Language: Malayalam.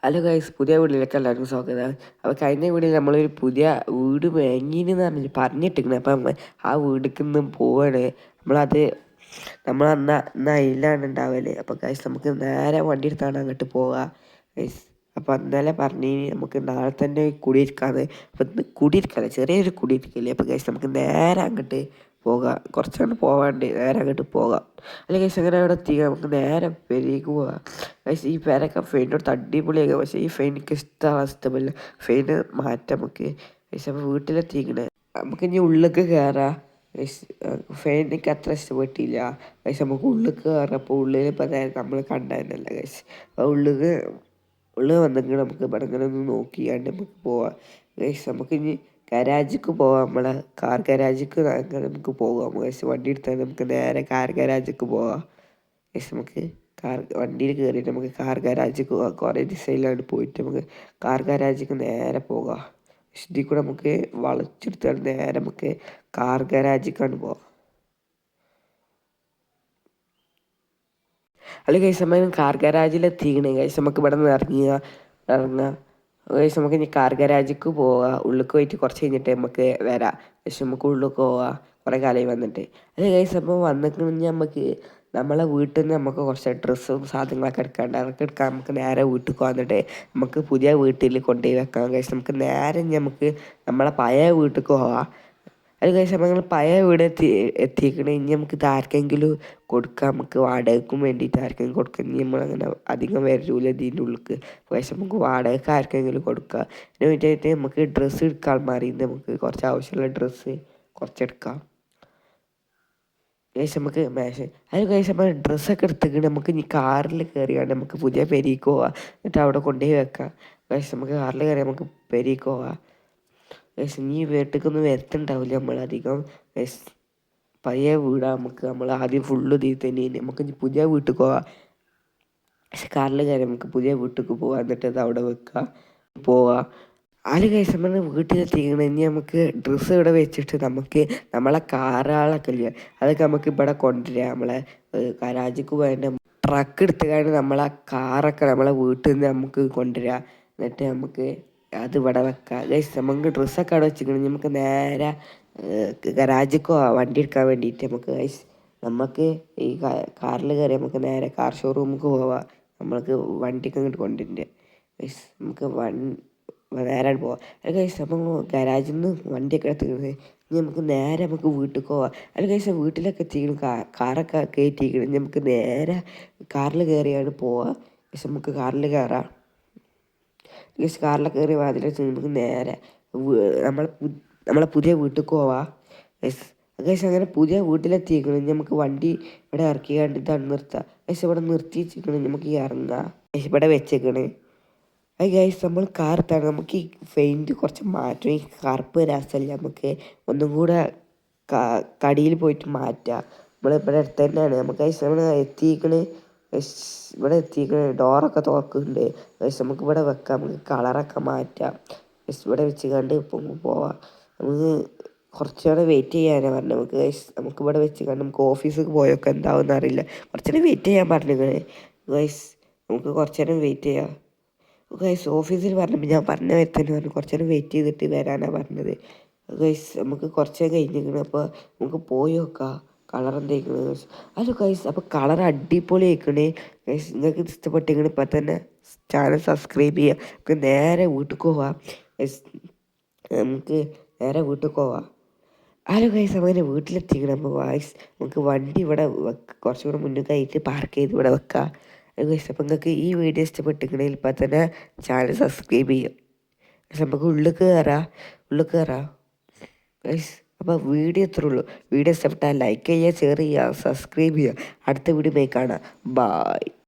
ഹലോ ഗൈസ്, പുതിയ വീട്ടിലേക്ക് എല്ലാവർക്കും സ്വാഗതം. അപ്പോൾ കഴിഞ്ഞ വീഡിയോയിൽ നമ്മളൊരു പുതിയ വീട് വാങ്ങിയെന്ന് പറഞ്ഞിട്ടിരിക്കുന്നത്. അപ്പം ആ വീട്ടിലേക്ക് നിന്നും പോവാണ്. നമ്മൾ അതിലാണ് ഉണ്ടാവല്. അപ്പോൾ ഗൈസ് നമുക്ക് നേരെ വണ്ടി എടുത്താണ് അങ്ങോട്ട് പോവുക ഗൈസ്. അപ്പോൾ അന്നലെ പറഞ്ഞ് നമുക്ക് നാളെ തന്നെ കുടിയിരിക്കാന്ന്. അപ്പം കുടിയിരിക്കല്ല, ചെറിയൊരു കുടിയിരിക്കില്ലേ. അപ്പോൾ ഗൈസ് നമുക്ക് നേരെ അങ്ങോട്ട് പോകാം. കുറച്ചങ്ങോട്ട് പോകാണ്ട് നേരെ അങ്ങോട്ട് പോകാം. അല്ലെങ്കിൽ ഗൈസ് അങ്ങനെ അവിടെ എത്തിക്കുക, നമുക്ക് നേരെ പെരേക്ക് പോകാം ഗൈസ്. ഈ പേരൊക്കെ ഫെയിനോട് അടിപൊളിയാക്കുക, പക്ഷേ ഈ ഫെയിൻ എനിക്ക് ഇഷ്ടമില്ല. ഫെയിന് മാറ്റാം നമുക്ക് ഗൈസ്. അപ്പോൾ വീട്ടിലെത്തിക്കണേ നമുക്ക് ഇനി ഉള്ളിലേക്ക് കയറാം ഗൈസ്. ഫെയിൻ എനിക്ക് അത്ര ഇഷ്ടപ്പെട്ടില്ല ഗൈസ്. നമുക്ക് ഉള്ളിലേക്ക് കയറാം. അപ്പോൾ ഉള്ളിൽ ഇപ്പോൾ അതായത് നമ്മൾ കണ്ടതന്നെയല്ല ഗൈസ്. അപ്പോൾ ഉള്ളിൽ വന്നെങ്കിൽ നമുക്ക് ഇവിടെ ഇങ്ങനെ ഒന്ന് നോക്കിയാണ്ട് നമുക്ക് പോവാം ഗൈസ്. നമുക്കിനി ഗരാജിക്ക് പോവാം, നമ്മളെ കാർ ഗരാജിക്ക് നമുക്ക് പോകാം ഗൈസ്. വണ്ടി എടുത്താൽ നമുക്ക് നേരെ കാർ ഗരാജിക്ക് പോവാം ഗൈസ്. നമുക്ക് വണ്ടിയിൽ കയറിയിട്ട് നമുക്ക് കാർ ഗരാജിക്ക് പോകാം. കുറേ ദിവസമായിട്ട് പോയിട്ട് നമുക്ക് കാർ ഗരാജിക്ക് നേരെ പോകാം. ഇതിൽ കൂടെ നമുക്ക് വളച്ചെടുത്താൽ നേരെ നമുക്ക് കാർ ഗരാജിക്കാണ് പോവാം. അല്ലെങ്കിൽ ഗൈസ് നമ്മൾ കാർ ഗരാജിലെത്തിക്കണേ ഗൈസ്. നമുക്ക് ഇവിടെ നിന്ന് ഇറങ്ങുക ഗൈസ്. നമുക്ക് ഇനി കാർ ഗരാജിക്ക് പോവുക. ഉള്ളിൽ പോയിട്ട് കുറച്ച് കഴിഞ്ഞിട്ട് നമുക്ക് വരാം ഗൈസ്. നമുക്ക് ഉള്ളിൽ പോവുക, കുറേ കാലമായി വന്നിട്ട്. അല്ലെ ഗൈസ്, അപ്പോൾ വന്നിട്ടുണ്ടെങ്കിൽ നമുക്ക് നമ്മളെ വീട്ടിൽ നിന്ന് നമുക്ക് കുറച്ച് ഡ്രസ്സും സാധനങ്ങളൊക്കെ എടുക്കാണ്ട് അതൊക്കെ എടുക്കാൻ നമുക്ക് നേരെ വീട്ടിൽ വന്നിട്ട് നമുക്ക് പുതിയ വീട്ടിൽ കൊണ്ടുപോയി വെക്കാം ഗൈസ്. നമുക്ക് നേരെ നമുക്ക് നമ്മളെ പഴയ വീട്ടിൽ പോവാം. അത് കഴിച്ച് നമ്മൾ പഴയ വീട് എത്തിക്കണേ. ഇനി നമുക്ക് ഇത് ആർക്കെങ്കിലും കൊടുക്കാം, നമുക്ക് വാടകയ്ക്കും വേണ്ടിയിട്ട് ആർക്കെങ്കിലും കൊടുക്കാം. ഇനി നമ്മളങ്ങനെ അധികം വരൂല ഇതിൻ്റെ ഉള്ളിലേക്ക്. പക്ഷെ നമുക്ക് വാടകയ്ക്ക് ആർക്കെങ്കിലും കൊടുക്കാം. അതിന് വേണ്ടിയിട്ട് നമുക്ക് ഡ്രസ്സ് എടുക്കാൻ മാറിയിട്ട് നമുക്ക് കുറച്ച് ആവശ്യമുള്ള ഡ്രസ്സ് കുറച്ചെടുക്കാം കഴിച്ച്. നമുക്ക് അത് കഴിച്ച് നമ്മൾ ഡ്രസ്സൊക്കെ എടുത്തിട്ട് നമുക്ക് ഇനി കാറിൽ കയറിയാണ്ട് നമുക്ക് പുതിയ പെരീക്ക് പോവാം. എന്നിട്ട് അവിടെ കൊണ്ടുപോയി വെക്കാം കഴിച്ച്. നമുക്ക് കാറിൽ കയറി നമുക്ക് പെരീക്ക് പോവാം ഗൈസ്. ഇനി വീട്ടിലേക്കൊന്നും വരത്തുണ്ടാവില്ല നമ്മളധികം ഗൈസ്. പഴയ വീടാണ് നമുക്ക്. നമ്മൾ ആദ്യം ഫുള്ള് ഇതിൽ തന്നെ നമുക്ക് ഇനി പുതിയ വീട്ടിൽ പോവാം. പക്ഷെ കാറിൽ കയറി നമുക്ക് പുതിയ വീട്ടിലേക്ക് പോവാം. എന്നിട്ട് അത് അവിടെ വെക്കുക പോവാം. ആല് ഗൈസ് നമ്മൾ വീട്ടിലെത്തിക്കണം. ഇനി നമുക്ക് ഡ്രസ്സ് ഇവിടെ വെച്ചിട്ട് നമുക്ക് നമ്മളെ കാറുകളൊക്കെ ഇല്ല, അതൊക്കെ നമുക്ക് ഇവിടെ കൊണ്ടുവരാം. നമ്മളെ ഗരാജിക്ക് വേണ്ട ട്രക്ക് എടുത്തുകൊണ്ട് നമ്മളെ കാറൊക്കെ നമ്മളെ വീട്ടിൽ നിന്ന് നമുക്ക് കൊണ്ടുവരാം. എന്നിട്ട് നമുക്ക് അത് ഇവിടെ വെക്കാം ഗൈസ്. നമുക്ക് ഡ്രസ്സൊക്കെ അവിടെ വെച്ചിരിക്കണം. നമുക്ക് നേരെ ഗരാജിക്ക് പോവാം വണ്ടി എടുക്കാൻ വേണ്ടിയിട്ട്. നമുക്ക് ഗൈസ് നമുക്ക് ഈ കാറിൽ കയറി നമുക്ക് നേരെ കാർ ഷോറൂമിലേക്ക് പോവാം. നമ്മൾക്ക് വണ്ടിക്ക് അങ്ങോട്ട് കൊണ്ടുവരണ്ടേ ഗൈസ്. നമുക്ക് നേരെ പോവാം. അത് ഗൈസ് അപ്പം ഗരാജിൽ നിന്ന് വണ്ടിയൊക്കെ എടുത്തിരിക്കുന്നത്. ഇനി നമുക്ക് നേരെ നമുക്ക് വീട്ടിൽ പോവാം. അത് ഗൈസ് വീട്ടിലൊക്കെ എത്തിക്കണം, കാറൊക്കെ കയറ്റിയിരിക്കണം. ഇനി നമുക്ക് നേരെ കാറിൽ കയറിയാണ് പോവാം ഗൈസ്. നമുക്ക് കാറിൽ കയറാം ഗൈസ്. കാറിലൊക്കെ കയറി വാതിലെത്തി നമുക്ക് നേരെ നമ്മളെ പുതിയ വീട്ടിൽ പോവാം ഗൈസ്. ഗൈസ് അങ്ങനെ പുതിയ വീട്ടിലെത്തിയിരിക്കണം. ഇനി നമുക്ക് വണ്ടി ഇവിടെ ഇറക്കി കണ്ടിട്ടാണ് നിർത്താം ഗൈസ്. ഇവിടെ നിർത്തി വെച്ചിരിക്കണം, നമുക്ക് ഇറങ്ങാം ഗൈസ്. ഇവിടെ വെച്ചേക്കണേ അത് ഗൈസ്. നമ്മൾ കാർ എടുത്താണ് നമുക്ക് ഈ പെയിൻറ്റ് കുറച്ച് മാറ്റം. ഈ കറുപ്പ് രസമല്ല, നമുക്ക് ഒന്നും കൂടെ കടിയിൽ പോയിട്ട് മാറ്റാം. നമ്മളിവിടെ അടുത്ത് തന്നെയാണ് നമുക്ക് ഗൈസ്. നമ്മൾ എത്തിക്കണ് ഇവിടെ എത്തിക്കണ്. ഡോറൊക്കെ തുറക്കുന്നുണ്ട് ഗൈസ്. നമുക്ക് ഇവിടെ വെക്കാം, നമുക്ക് കളറൊക്കെ മാറ്റാം ഗൈസ്. ഇവിടെ വെച്ച് കണ്ട് പോവാം. നമുക്ക് കുറച്ചുകൂടെ വെയിറ്റ് ചെയ്യാനാണ് പറഞ്ഞത് നമുക്ക് ഗൈസ്. നമുക്ക് ഇവിടെ വെച്ച് കണ്ട് നമുക്ക് ഓഫീസിൽ പോയൊക്കെ എന്താവുമെന്ന് അറിയില്ല. കുറച്ചുകൂടെ വെയിറ്റ് ചെയ്യാൻ പറഞ്ഞിരിക്കണേ ഗൈസ്. നമുക്ക് കുറച്ചു നേരം വെയിറ്റ് ചെയ്യാം ഗൈസ്. ഓഫീസിൽ പറഞ്ഞപ്പോൾ ഞാൻ പറഞ്ഞ തന്നെ പറഞ്ഞു കുറച്ച് നേരം വെയിറ്റ് ചെയ്തിട്ട് വരാനാണ് പറഞ്ഞത് ഗൈസ്. നമുക്ക് കുറച്ച് നേരം കഴിഞ്ഞിരിക്കണം. അപ്പോൾ നമുക്ക് പോയി നോക്കാം കളർ എന്തായിക്കണേ ഗൈസ്. അത് ഗൈസ് അപ്പോൾ കളർ അടിപൊളി ആയിക്കണേ ഗൈസ്. നിങ്ങൾക്ക് ഇത് ഇഷ്ടപ്പെട്ടിരിക്കണം ഇപ്പം തന്നെ ചാനൽ സബ്സ്ക്രൈബ് ചെയ്യുക. നമുക്ക് നേരെ വീട്ടിൽ പോവാം ഗൈസ്. നമുക്ക് നേരെ വീട്ടിൽ പോവാം. ഹലോ ഗൈസ്, അങ്ങനെ വീട്ടിലെത്തിക്കണം. അപ്പോൾ ഗൈസ് നമുക്ക് വണ്ടി ഇവിടെ കുറച്ചുകൂടെ മുന്നേക്കായിട്ട് പാർക്ക് ചെയ്ത് ഇവിടെ വെക്കാം ഗൈസ്. അപ്പം നിങ്ങൾക്ക് ഈ വീഡിയോ ഇഷ്ടപ്പെട്ടിട്ടുണ്ടെങ്കിൽ ഇപ്പം തന്നെ ചാനൽ സബ്സ്ക്രൈബ് ചെയ്യും ഗൈസ്. നമുക്ക് ഉള്ളിൽ കയറാം ഗൈസ്. അപ്പോൾ വീഡിയോ ഇത്രേ ഉള്ളൂ. വീഡിയോ ഇഷ്ടപ്പെട്ടാൽ ലൈക്ക് ചെയ്യുക, ഷെയർ ചെയ്യുക, സബ്സ്ക്രൈബ് ചെയ്യുക. അടുത്ത വീഡിയോ കാണാം. ബായ്.